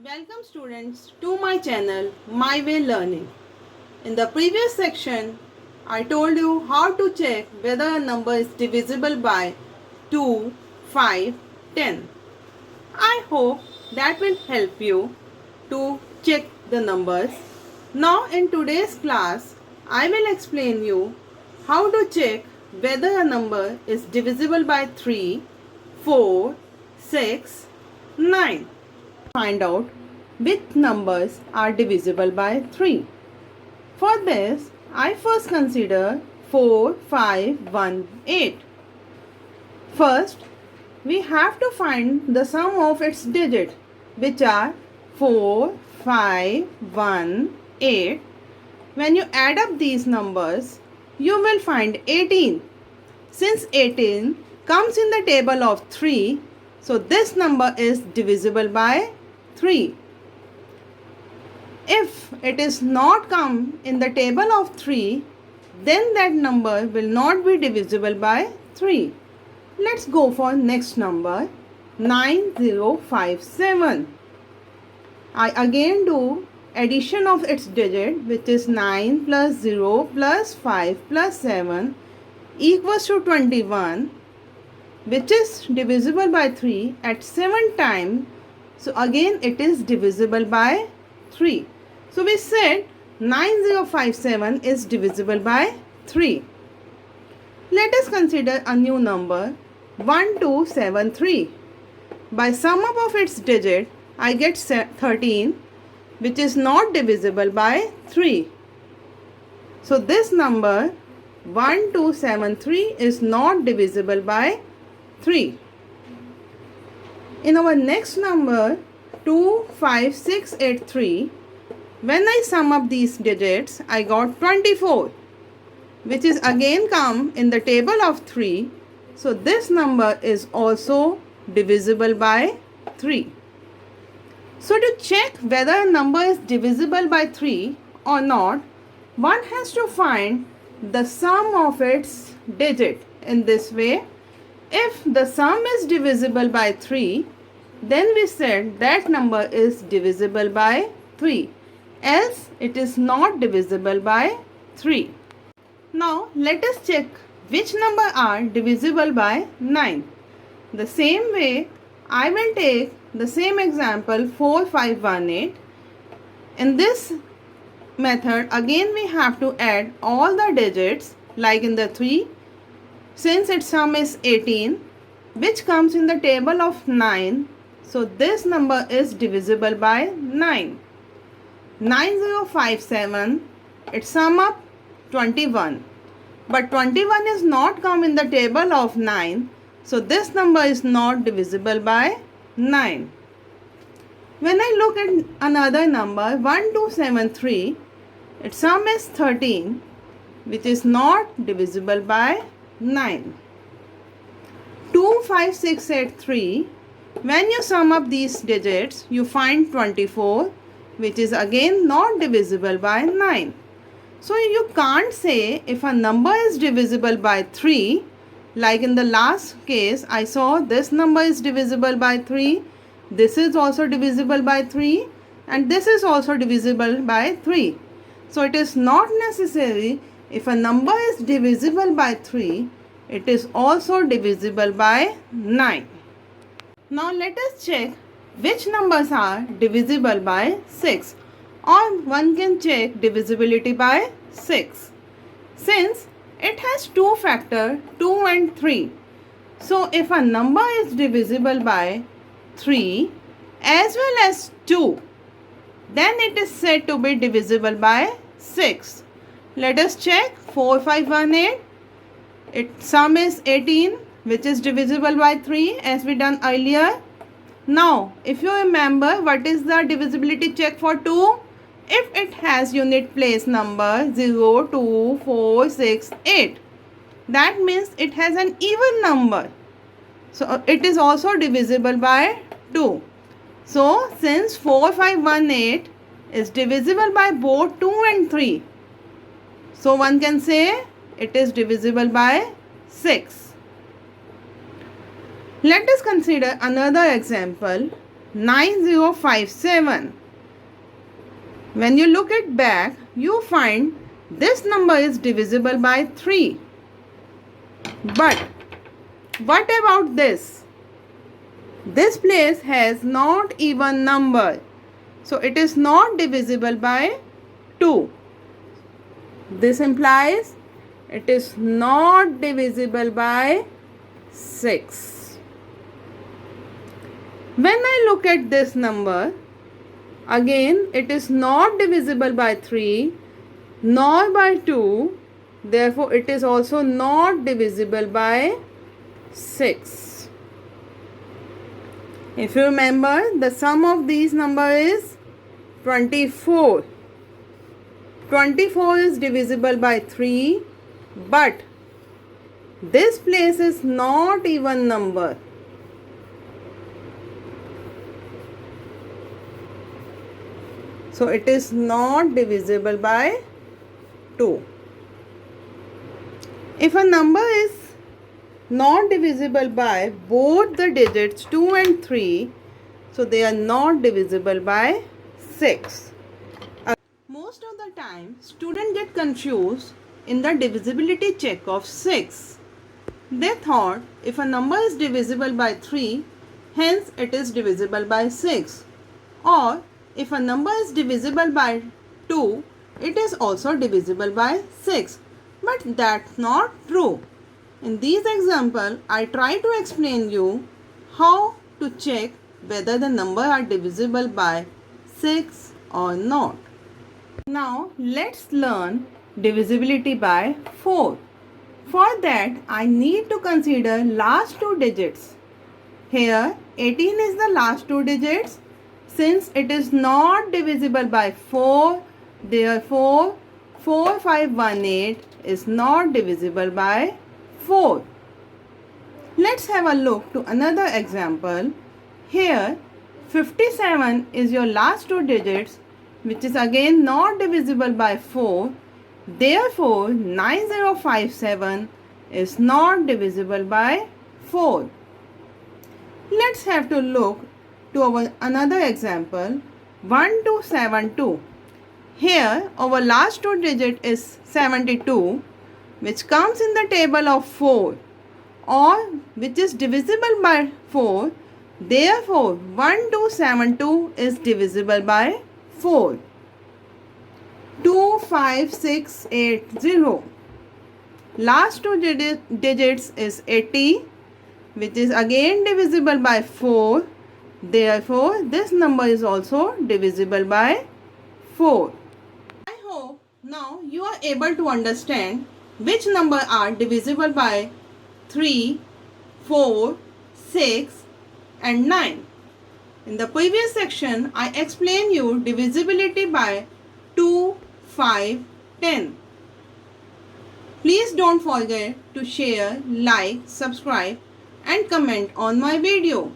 Welcome students to my channel My Way Learning. In the previous section, I told you how to check whether a number is divisible by 2, 5, 10. I hope that will help you to check the numbers. Now in today's class, I will explain you how to check whether a number is divisible by 3, 4, 6, 9. Find out which numbers are divisible by 3. For this, I first consider 4, 5, 1, 8. First, we have to find the sum of its digits, which are 4, 5, 1, 8. When you add up these numbers, you will find 18. Since 18 comes in the table of 3, so this number is divisible by 3. If it is not come in the table of 3, then that number will not be divisible by 3. Let's go for next number, 9057. I again do addition of its digit, which is 9 plus 0 plus 5 plus 7 equals to 21, which is divisible by 3 at 7 times. So again it is divisible by 3. So we said 9057 is divisible by 3. Let us consider a new number, 1273. By sum up of its digit, I get 13, which is not divisible by 3. So this number 1273 is not divisible by 3. In our next number 25683, when I sum up these digits, I got 24, which is again come in the table of 3. So this number is also divisible by 3. So to check whether a number is divisible by 3 or not, one has to find the sum of its digit in this way. If the sum is divisible by 3, then we said that number is divisible by 3. Else it is not divisible by 3. Now let us check which number are divisible by 9. The same way I will take the same example 4518. In this method again we have to add all the digits like in the 3. Since its sum is 18, which comes in the table of 9, so this number is divisible by 9. 9057, its sum up 21. But 21 is not come in the table of 9, so this number is not divisible by 9. When I look at another number 1273, its sum is 13, which is not divisible by 9. 25683, when you sum up these digits, you find 24, which is again not divisible by 9. So you can't say if a number is divisible by 3, like in the last case I saw this number is divisible by 3, this is also divisible by 3, and this is also divisible by 3. So it is not necessary if a number is divisible by 3, it is also divisible by 9. Now let us check which numbers are divisible by 6, or one can check divisibility by 6. Since it has two factors 2 and 3. So if a number is divisible by 3 as well as 2, then it is said to be divisible by 6. Let us check 4518. Its sum is 18, which is divisible by 3 as we done earlier. Now, if you remember, what is the divisibility check for 2? If it has unit place number 0, 2, 4, 6, 8. That means it has an even number. So, it is also divisible by 2. So, since 4518 is divisible by both 2 and 3. So, one can say it is divisible by 6. Let us consider another example, 9057. When you look at back, you find this number is divisible by 3. But what about this? This place has not even number. So it is not divisible by 2. This implies it is not divisible by 6. When I look at this number, again it is not divisible by 3 nor by 2. Therefore, it is also not divisible by 6. If you remember, the sum of these numbers is 24. 24 is divisible by 3, but this place is not even number. So it is not divisible by 2. If a number is not divisible by both the digits 2 and 3, so they are not divisible by 6. Most of the time, students get confused in the divisibility check of 6. They thought if a number is divisible by 3, hence it is divisible by 6. Or if a number is divisible by 2, it is also divisible by 6. But that's not true. In these examples, I try to explain you how to check whether the number are divisible by 6 or not. Now let's learn divisibility by 4. For that, I need to consider last two digits. Here 18 is the last two digits. Since it is not divisible by 4, therefore 4518 is not divisible by 4. Let's have a look to another example. Here 57 is your last two digits, which is again not divisible by 4. Therefore 9057 is not divisible by 4. Let's have to look to our another example, 1272. Here our last two digit is 72, which comes in the table of 4, or which is divisible by 4. Therefore 1272 is divisible by 4. 25680. Last two digits is 80, which is again divisible by 4. Therefore, this number is also divisible by 4. I hope now you are able to understand which number are divisible by 3, 4, 6 and 9. In the previous section, I explained you divisibility by 2, 5, 10. Please don't forget to share, like, subscribe and comment on my video.